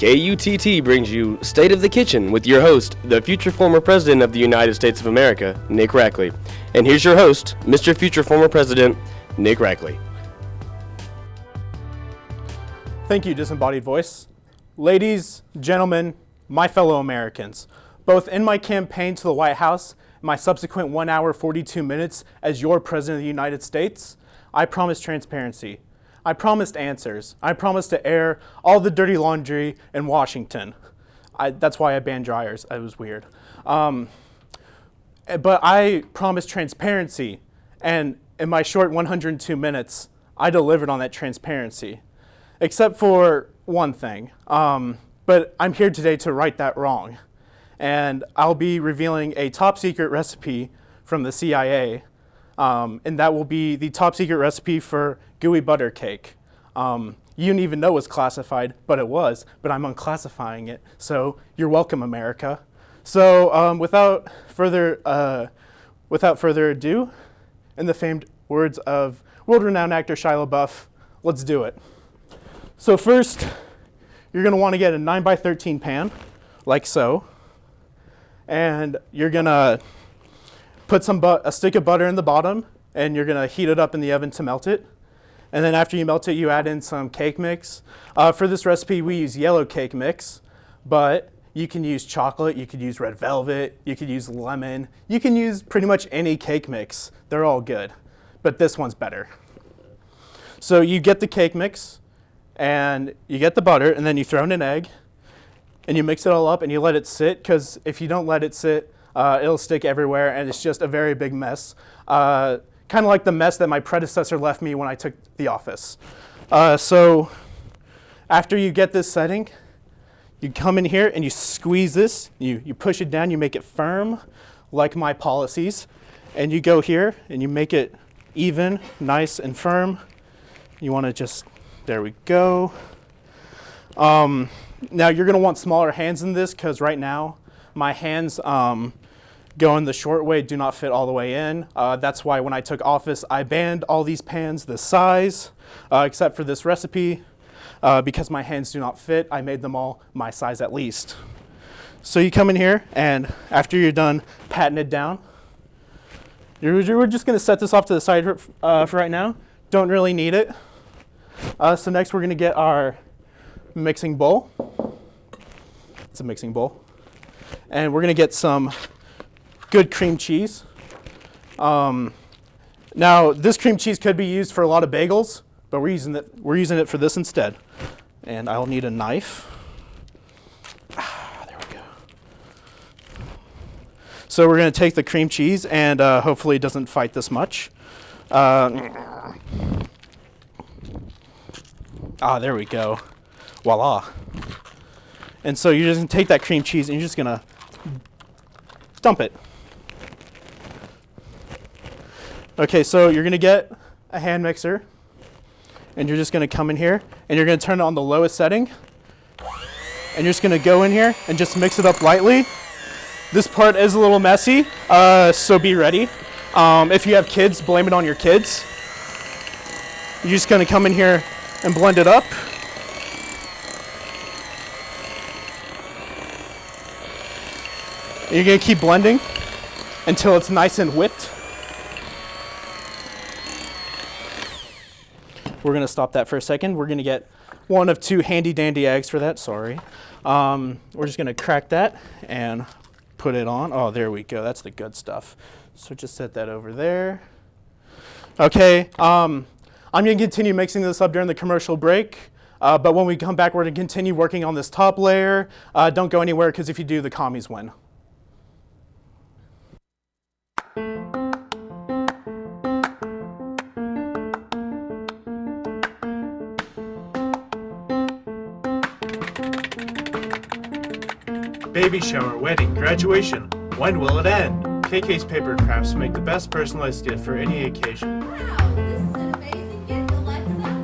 KUTT brings you State of the Kitchen with your host, the future former President of the United States of America, Nick Rackley. And here's your host, Mr. Future Former President, Nick Rackley. Thank you, disembodied voice. Ladies, gentlemen, my fellow Americans, both in my campaign to the White House, my subsequent 1 hour 42 minutes as your President of the United States, I promised transparency. I promised answers. I promised to air all the dirty laundry in Washington. That's why I banned dryers. It was weird. But I promised transparency, and in my short 102 minutes, I delivered on that transparency, except for one thing. But I'm here today to right that wrong. And I'll be revealing a top secret recipe from the CIA, and that will be the top secret recipe for gooey butter cake. You didn't even know it was classified, but it was, but I'm unclassifying it. So you're welcome, America. So without further ado, in the famed words of world-renowned actor Shia LaBeouf, let's do it. So first, you're gonna wanna get a 9x13 pan, like so. And you're gonna put a stick of butter in the bottom, and you're gonna heat it up in the oven to melt it. And then after you melt it, you add in some cake mix. For this recipe, we use yellow cake mix, but you can use chocolate, you could use red velvet, you could use lemon, you can use pretty much any cake mix. They're all good, but this one's better. So you get the cake mix, and you get the butter, and then you throw in an egg, and you mix it all up, and you let it sit, because if you don't let it sit, it'll stick everywhere, and it's just a very big mess. Kind of like the mess that my predecessor left me when I took the office. So after you get this setting, you come in here and you squeeze this, you push it down, you make it firm, like my policies, and you go here and you make it even, nice and firm. You want to just, there we go. Now you're gonna want smaller hands in this, because right now my hands going the short way do not fit all the way in. That's why when I took office, I banned all these pans this size, except for this recipe. Because my hands do not fit, I made them all my size at least. So you come in here, and after you're done patting it down, we're just gonna set this off to the side for right now. Don't really need it. So next we're gonna get our mixing bowl. It's a mixing bowl. And we're gonna get some good cream cheese. Now this cream cheese could be used for a lot of bagels, but we're using it for this instead. And I'll need a knife. There we go. So we're gonna take the cream cheese, and hopefully it doesn't fight this much. There we go. Voila. And so you're just gonna take that cream cheese and you're just gonna dump it. Okay, so you're gonna get a hand mixer, and you're just gonna come in here and you're gonna turn it on the lowest setting, and you're just gonna go in here and just mix it up lightly. This part is a little messy, so be ready. If you have kids, blame it on your kids. You're just gonna come in here and blend it up. You're gonna keep blending until it's nice and whipped. We're gonna stop that for a second. We're gonna get one of two handy dandy eggs for that, sorry. We're just gonna crack that and put it on. Oh, there we go, that's the good stuff. So just set that over there. Okay, I'm gonna continue mixing this up during the commercial break. But when we come back, we're gonna continue working on this top layer. Don't go anywhere, because if you do, the commies win. Baby shower, wedding, graduation. When will it end? KK's Paper Crafts make the best personalized gift for any occasion. Wow, this is an amazing gift, Alexa.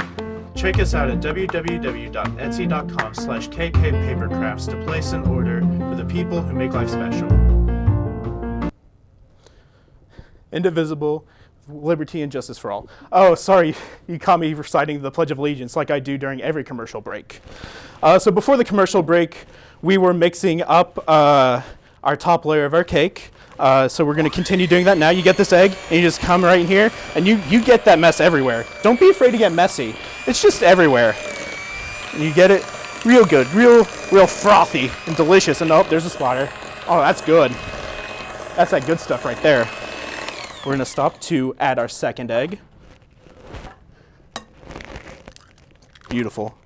Check us out at www.etsy.com/kkpapercrafts to place an order for the people who make life special. Indivisible, liberty and justice for all. Oh, sorry, you caught me reciting the Pledge of Allegiance like I do during every commercial break. So before the commercial break, we were mixing up our top layer of our cake. So we're going to continue doing that now. You get this egg, and you just come right in here, and you get that mess everywhere. Don't be afraid to get messy. It's just everywhere. And you get it real good, real frothy and delicious. And oh, there's a splatter. Oh, that's good. That's that good stuff right there. We're going to stop to add our second egg. Beautiful.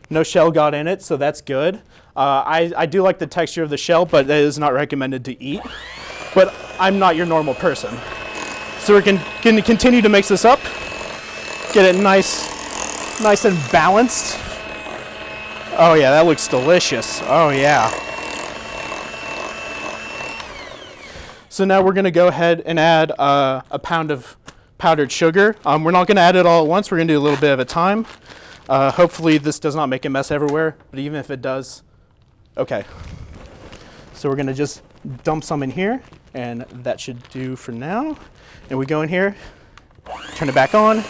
No shell got in it, so that's good. I do like the texture of the shell, but it is not recommended to eat. But I'm not your normal person. So we're going to continue to mix this up. Get it nice and balanced. Oh yeah, that looks delicious. Oh yeah. So now we're going to go ahead and add a pound of powdered sugar. We're not going to add it all at once. We're going to do a little bit at a time. Hopefully this does not make a mess everywhere, but even if it does, okay. So we're going to just dump some in here, and that should do for now. And we go in here, turn it back on,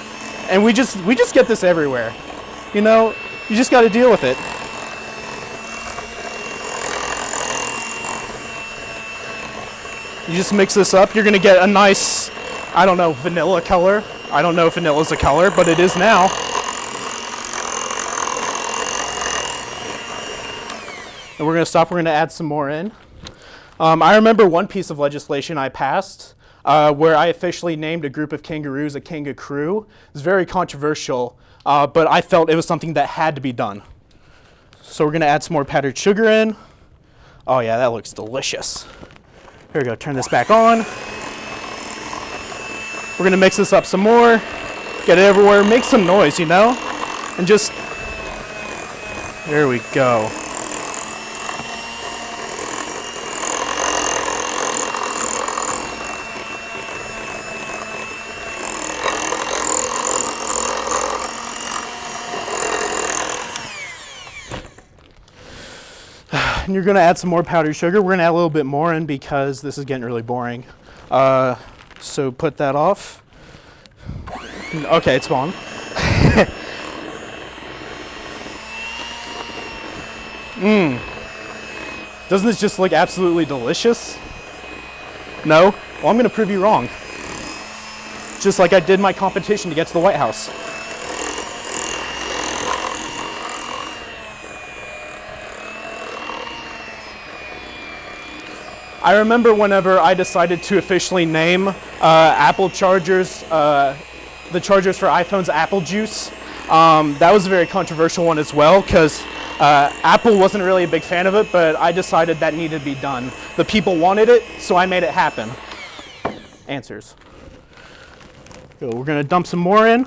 and we just get this everywhere. You know, you just got to deal with it. You just mix this up. You're going to get a nice, I don't know, vanilla color. I don't know if vanilla is a color, but it is now. And we're going to stop. We're going to add some more in. I remember one piece of legislation I passed where I officially named a group of kangaroos a kanga-crew. It was very controversial, but I felt it was something that had to be done. So we're going to add some more powdered sugar in. Oh yeah, that looks delicious. Here we go, turn this back on. We're going to mix this up some more, get it everywhere, make some noise, you know? And just, there we go. And you're going to add some more powdered sugar. We're going to add a little bit more in because this is getting really boring. So put that off. Okay, it's gone. Doesn't this just look absolutely delicious? No? Well, I'm going to prove you wrong. Just like I did my competition to get to the White House. I remember whenever I decided to officially name Apple chargers, the chargers for iPhones, Apple Juice. That was a very controversial one as well because Apple wasn't really a big fan of it, but I decided that needed to be done. The people wanted it, so I made it happen. Answers. So we're going to dump some more in.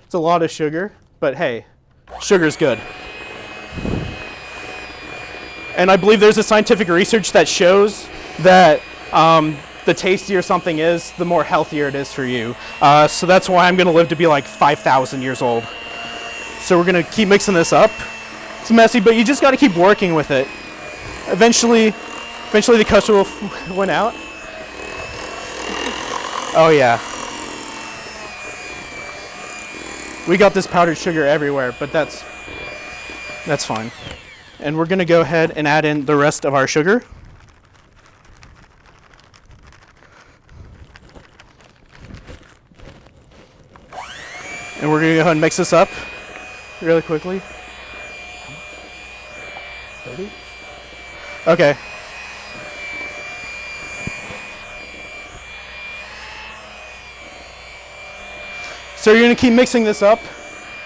It's a lot of sugar, but hey, sugar's good. And I believe there's a scientific research that shows that the tastier something is, the more healthier it is for you. So that's why I'm going to live to be like 5,000 years old. So we're going to keep mixing this up. It's messy, but you just got to keep working with it. Eventually the custard will win out. Oh yeah. We got this powdered sugar everywhere, but that's fine. And we're going to go ahead and add in the rest of our sugar. And we're going to go ahead and mix this up really quickly. 30? Okay. So you're going to keep mixing this up,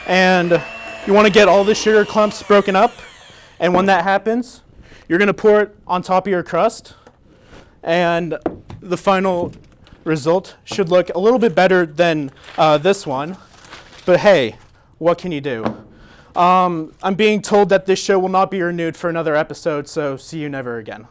and you want to get all the sugar clumps broken up. And when that happens, you're going to pour it on top of your crust, and the final result should look a little bit better than this one. But hey, what can you do? I'm being told that this show will not be renewed for another episode, so see you never again.